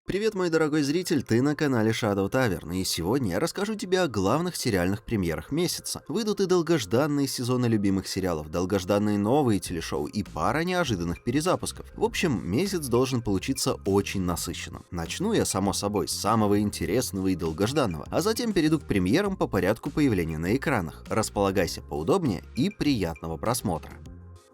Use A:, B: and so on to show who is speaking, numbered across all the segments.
A: Привет, мой дорогой зритель, ты на канале Shadow Tavern, и сегодня я расскажу тебе о главных сериальных премьерах месяца. Выйдут и долгожданные сезоны любимых сериалов, долгожданные новые телешоу и пара неожиданных перезапусков. В общем, месяц должен получиться очень насыщенным. Начну я, само собой, с самого интересного и долгожданного, а затем перейду к премьерам по порядку появления на экранах. Располагайся поудобнее и приятного просмотра.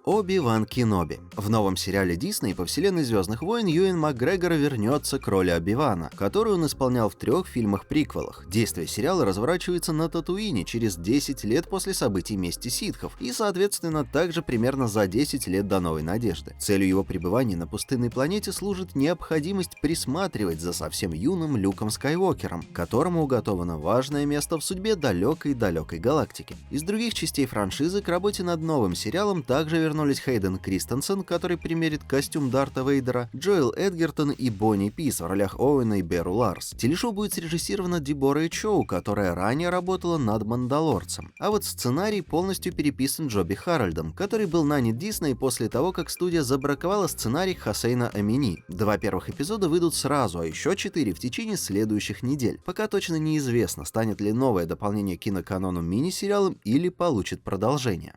A: Оби-Ван Кеноби. В новом сериале Дисней по вселенной Звездных войн Юэн Макгрегор вернется к роли Оби-Вана, которую он исполнял в 3 фильмах-приквелах. Действие сериала разворачивается на Татуине через 10 лет после событий мести ситхов и, соответственно, также примерно за 10 лет до Новой Надежды. Целью его пребывания на пустынной планете служит необходимость присматривать за совсем юным Люком Скайуокером, которому уготовано важное место в судьбе далекой-далекой галактики. Из других частей франшизы к работе над новым сериалом также вернулись Хейден Кристенсен, который примерит костюм Дарта Вейдера, Джоэл Эдгертон и Бонни Пис в ролях Оуэна и Беру Ларс. Телешоу будет срежиссировано Деборой Чоу, которая ранее работала над «Мандалорцем». А вот сценарий полностью переписан Джоби Харальдом, который был нанят Дисней после того, как студия забраковала сценарий Хосейна Амини. 2 первых эпизода выйдут сразу, а еще 4 в течение следующих недель. Пока точно неизвестно, станет ли новое дополнение к киноканону мини-сериалом или получит продолжение.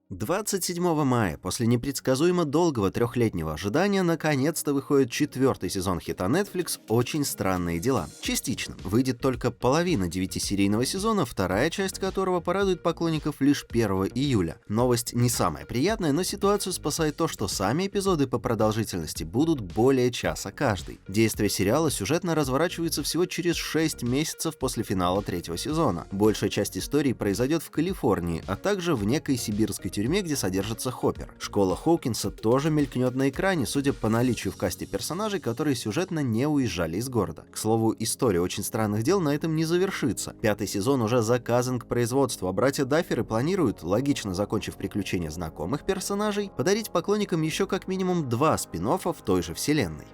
A: 27 мая, после непредсказуемо долгого 3-летнего ожидания, наконец-то выходит 4-й сезон хита Netflix «Очень странные дела». Частично. Выйдет только половина 9-серийного сезона, вторая часть которого порадует поклонников лишь 1 июля. Новость не самая приятная, но ситуацию спасает то, что сами эпизоды по продолжительности будут более часа каждый. Действие сериала сюжетно разворачивается всего через 6 месяцев после финала 3-го сезона. Большая часть истории произойдет в Калифорнии, а также в некой сибирской тюрьме, где содержится Хоппер. Школа Хоукинса тоже мелькнет на экране, судя по наличию в касте персонажей, которые сюжетно не уезжали из города. К слову, история «Очень странных дел» на этом не завершится. 5-й сезон уже заказан к производству, а братья Дафферы планируют, логично закончив приключения знакомых персонажей, подарить поклонникам еще как минимум 2 спин-оффа в той же вселенной.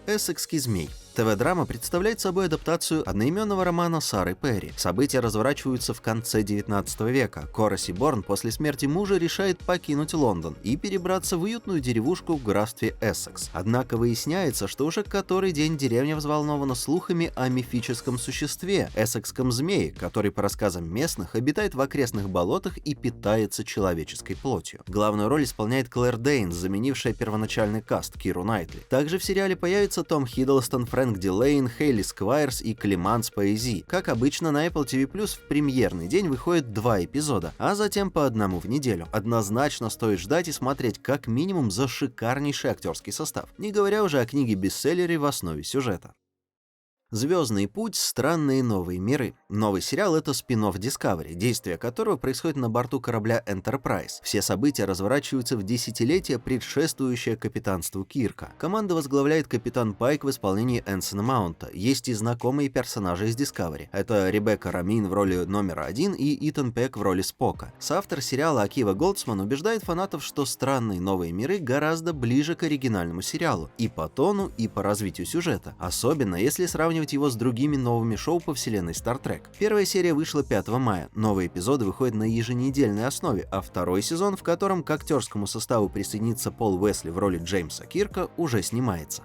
A: Эссекский змей. ТВ-драма представляет собой адаптацию одноименного романа Сары Перри. События разворачиваются в конце 19 века. Кора Сиборн после смерти мужа решает покинуть Лондон и перебраться в уютную деревушку в графстве Эссекс. Однако выясняется, что уже который день деревня взволнована слухами о мифическом существе – эссекском змее, который, по рассказам местных, обитает в окрестных болотах и питается человеческой плотью. Главную роль исполняет Клэр Дейнс, заменившая первоначальный каст Киру Найтли. Также в сериале появится Том Хиддлстон, Фрэнк Дилейн, Хейли Сквайрс и Клеманс Поэзи. Как обычно, на Apple TV+ в премьерный день выходит 2 эпизода, а затем по одному в неделю. Однозначно стоит ждать и смотреть как минимум за шикарнейший актерский состав, не говоря уже о книге-бестселлере в основе сюжета. «Звездный путь. Странные новые миры». Новый сериал — это спин-офф Discovery, действие которого происходит на борту корабля Enterprise. Все события разворачиваются в десятилетие, предшествующее капитанству Кирка. Команду возглавляет капитан Пайк в исполнении Энсона Маунта. Есть и знакомые персонажи из Discovery. Это Ребекка Рамин в роли номера 1 и Итан Пек в роли Спока. Соавтор сериала Акива Голдсман убеждает фанатов, что «Странные новые миры» гораздо ближе к оригинальному сериалу и по тону, и по развитию сюжета, особенно если сравнивать его с другими новыми шоу по вселенной Star Trek. Первая серия вышла 5 мая, новые эпизоды выходят на еженедельной основе, а 2-й сезон, в котором к актерскому составу присоединится Пол Уэсли в роли Джеймса Кирка, уже снимается.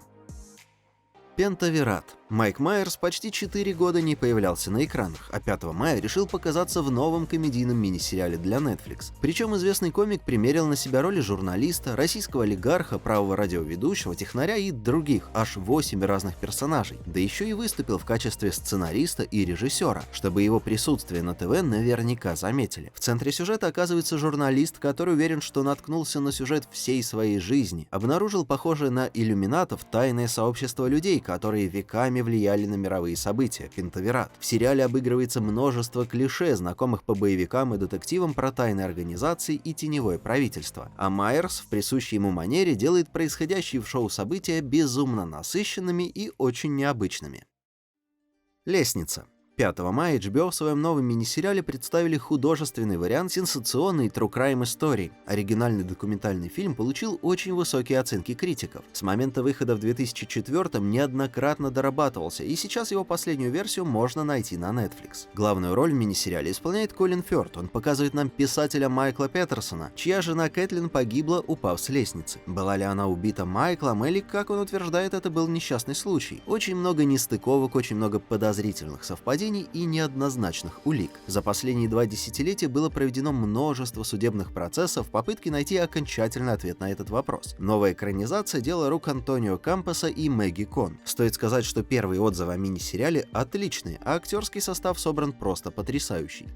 A: Пентаверат. Майк Майерс почти 4 года не появлялся на экранах, а 5 мая решил показаться в новом комедийном мини-сериале для Netflix. Причем известный комик примерил на себя роли журналиста, российского олигарха, правого радиоведущего, технаря и других, аж 8 разных персонажей. Да еще и выступил в качестве сценариста и режиссера, чтобы его присутствие на ТВ наверняка заметили. В центре сюжета оказывается журналист, который уверен, что наткнулся на сюжет всей своей жизни. Обнаружил похожее на иллюминатов тайное сообщество людей, которые веками влияли на мировые события – Пентаверат. В сериале обыгрывается множество клише, знакомых по боевикам и детективам про тайные организации и теневое правительство. А Майерс в присущей ему манере делает происходящие в шоу события безумно насыщенными и очень необычными. Лестница. 5 мая HBO в своем новом мини-сериале представили художественный вариант сенсационной true crime истории. Оригинальный документальный фильм получил очень высокие оценки критиков. С момента выхода в 2004-м неоднократно дорабатывался, и сейчас его последнюю версию можно найти на Netflix. Главную роль в мини-сериале исполняет Колин Фёрд. Он показывает нам писателя Майкла Петерсона, чья жена Кэтлин погибла, упав с лестницы. Была ли она убита Майклом, или, как он утверждает, это был несчастный случай? Очень много нестыковок, очень много подозрительных совпадений и неоднозначных улик. За последние 2 десятилетия было проведено множество судебных процессов в попытке найти окончательный ответ на этот вопрос. Новая экранизация — дело рук Антонио Кампоса и Мэгги Кон. Стоит сказать, что первые отзывы о мини-сериале отличные, а актерский состав собран просто потрясающий.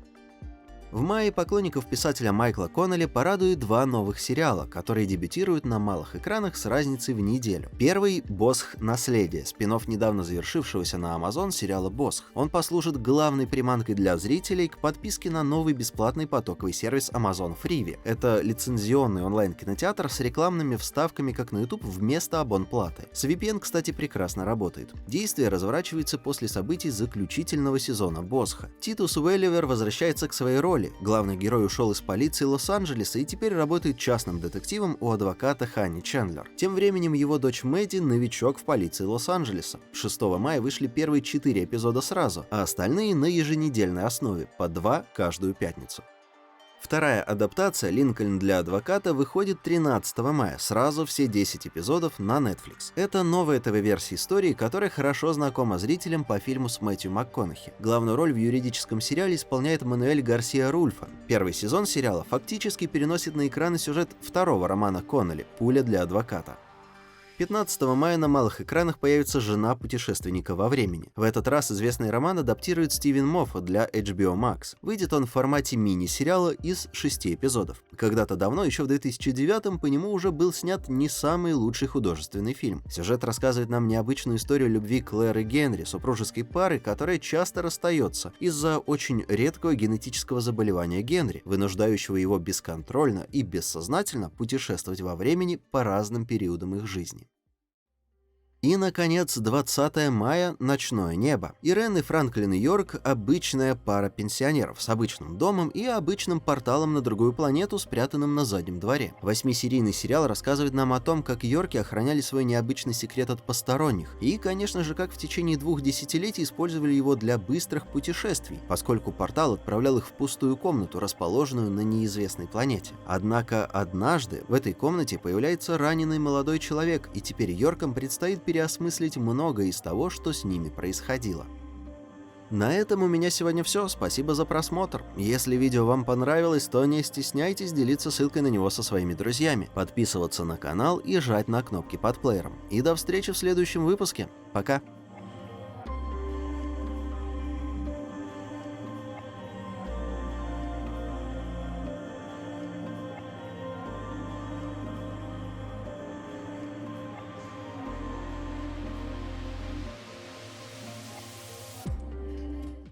A: В мае поклонников писателя Майкла Коннелли порадуют 2 новых сериала, которые дебютируют на малых экранах с разницей в неделю. Первый — «Босх. Наследие», спин-офф недавно завершившегося на Amazon сериала «Босх». Он послужит главной приманкой для зрителей к подписке на новый бесплатный потоковый сервис Amazon Freevee. Это лицензионный онлайн-кинотеатр с рекламными вставками, как на YouTube, вместо абонплаты. С VPN, кстати, прекрасно работает. Действие разворачивается после событий заключительного сезона «Босха». Титус Уэлливер возвращается к своей роли. Главный герой ушел из полиции Лос-Анджелеса и теперь работает частным детективом у адвоката Ханни Чендлер. Тем временем его дочь Мэдди — новичок в полиции Лос-Анджелеса. 6 мая вышли первые 4 эпизода сразу, а остальные на еженедельной основе, по 2 каждую пятницу. Вторая адаптация «Линкольн для адвоката» выходит 13 мая, сразу все 10 эпизодов на Netflix. Это новая ТВ-версия истории, которая хорошо знакома зрителям по фильму с Мэтью МакКонахи. Главную роль в юридическом сериале исполняет Мануэль Гарсиа Рульфа. Первый сезон сериала фактически переносит на экраны сюжет 2-го романа Коннелли «Пуля для адвоката». 15 мая на малых экранах появится «Жена путешественника во времени». В этот раз известный роман адаптирует Стивен Моффат для HBO Max. Выйдет он в формате мини-сериала из 6 эпизодов. Когда-то давно, еще в 2009-м, по нему уже был снят не самый лучший художественный фильм. Сюжет рассказывает нам необычную историю любви Клэр и Генри, супружеской пары, которая часто расстается из-за очень редкого генетического заболевания Генри, вынуждающего его бесконтрольно и бессознательно путешествовать во времени по разным периодам их жизни. И, наконец, 20 мая — «Ночное небо». Ирен и Франклин Йорк — обычная пара пенсионеров с обычным домом и обычным порталом на другую планету, спрятанным на заднем дворе. 8-серийный сериал рассказывает нам о том, как Йорки охраняли свой необычный секрет от посторонних, и, конечно же, как в течение 2 десятилетий использовали его для быстрых путешествий, поскольку портал отправлял их в пустую комнату, расположенную на неизвестной планете. Однако однажды в этой комнате появляется раненый молодой человек, и теперь Йоркам предстоит переосмыслить многое из того, что с ними происходило. На этом у меня сегодня все. Спасибо за просмотр. Если видео вам понравилось, то не стесняйтесь делиться ссылкой на него со своими друзьями, подписываться на канал и жать на кнопки под плеером. И до встречи в следующем выпуске. Пока!